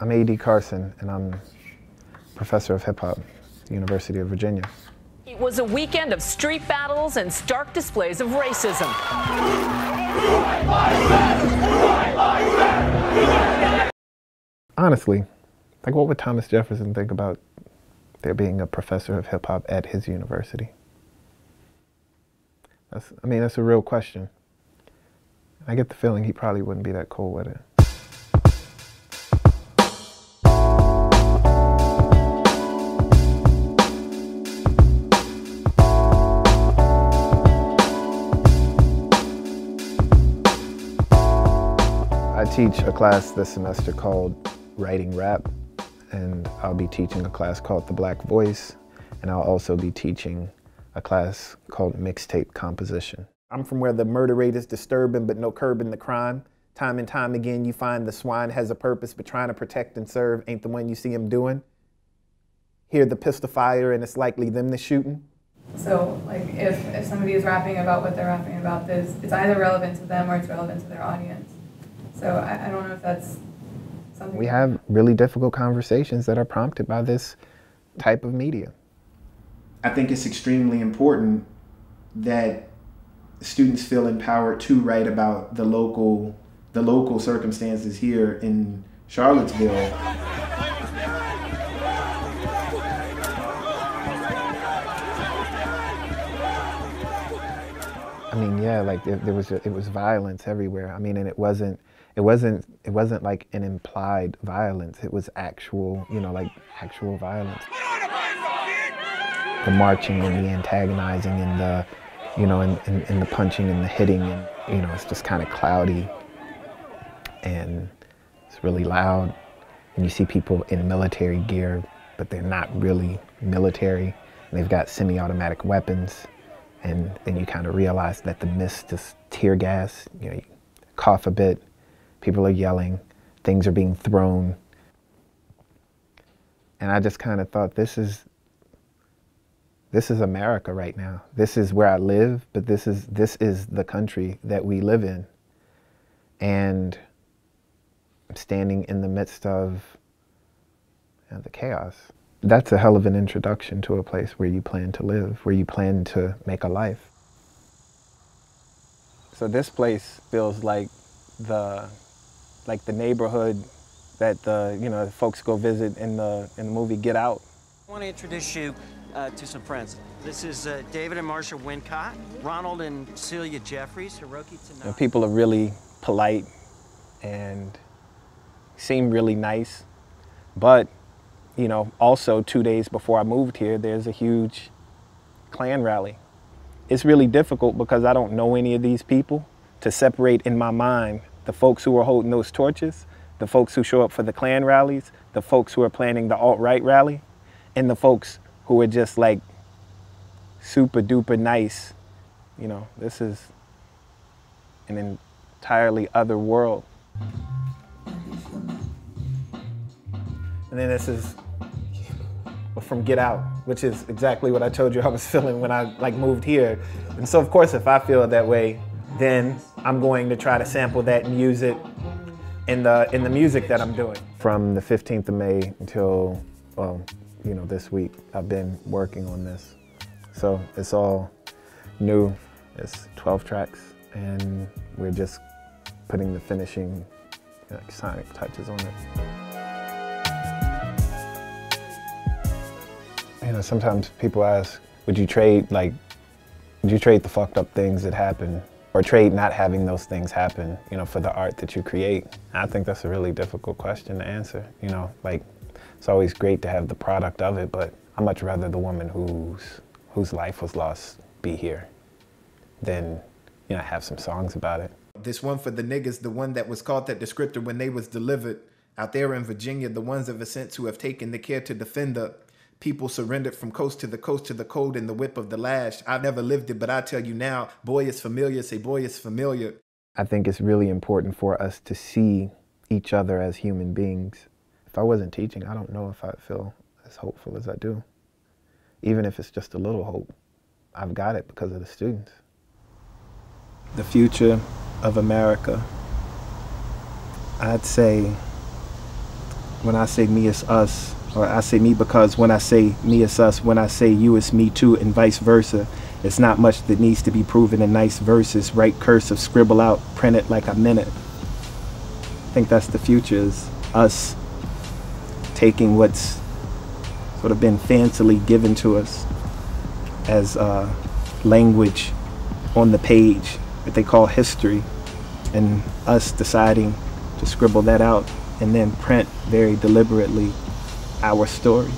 I'm A.D. Carson, and I'm professor of hip-hop at the University of Virginia. It was a weekend of street battles and stark displays of racism. Honestly, like, what would Thomas Jefferson think about there being a professor of hip-hop at his university? That's a real question. I get the feeling he probably wouldn't be that cool with it. I teach a class this semester called Writing Rap, and I'll be teaching a class called The Black Voice, and I'll also be teaching a class called Mixtape Composition. I'm from where the murder rate is disturbing but no curbing the crime. Time and time again you find the swine has a purpose, but trying to protect and serve ain't the one you see him doing. Hear the pistol fire and it's likely them that's shooting. So like if somebody is rapping about what they're rapping about, it's either relevant to them or it's relevant to their audience. So I don't know if that's something. We have really difficult conversations that are prompted by this type of media. I think it's extremely important that students feel empowered to write about the local circumstances here in Charlottesville. I mean, yeah, like it was violence everywhere. I mean, and it wasn't like an implied violence. It was actual, like actual violence. The marching and the antagonizing and the, and the punching and the hitting, and it's just kind of cloudy and it's really loud. And you see people in military gear, but they're not really military. And they've got semi-automatic weapons. And then you kind of realize that the mist is tear gas. You cough a bit, people are yelling, things are being thrown. And I just kind of thought, this is America right now. This is where I live, but this is the country that we live in. And I'm standing in the midst of the chaos. That's a hell of an introduction to a place where you plan to live, where you plan to make a life. So this place feels like the neighborhood that the folks go visit in the movie Get Out. I want to introduce you to some friends. This is David and Marsha Wincott, Ronald and Celia Jeffries, Hiroki Tanaka. People are really polite and seem really nice, but also 2 days before I moved here, there's a huge Klan rally. It's really difficult because I don't know any of these people to separate in my mind the folks who are holding those torches, the folks who show up for the Klan rallies, the folks who are planning the alt-right rally, and the folks who are just like super duper nice. This is an entirely other world. And then this is from Get Out, which is exactly what I told you I was feeling when I moved here. And so of course, if I feel that way, then I'm going to try to sample that and use it in the music that I'm doing. From the 15th of May until, this week, I've been working on this. So it's all new. It's 12 tracks, and we're just putting the finishing sonic touches on it. Sometimes people ask, would you trade the fucked up things that happen, or trade not having those things happen, for the art that you create? I think that's a really difficult question to answer. It's always great to have the product of it, but I'd much rather the woman whose life was lost be here than, have some songs about it. This one for the niggas, the one that was called that descriptor when they was delivered. Out there in Virginia, the ones of ascent who have taken the care to defend the people surrendered from coast to the cold in the whip of the lash. I've never lived it, but I tell you now, boy is familiar, say boy is familiar. I think it's really important for us to see each other as human beings. If I wasn't teaching, I don't know if I'd feel as hopeful as I do. Even if it's just a little hope, I've got it because of the students. The future of America, I'd say when I say me, it's us. Or I say me because when I say me, it's us. When I say you, it's me too, and vice versa. It's not much that needs to be proven in nice verses. Write cursive, scribble out, print it like I meant it. I think that's the future, is us taking what's sort of been fancily given to us as language on the page that they call history, and us deciding to scribble that out and then print very deliberately our stories.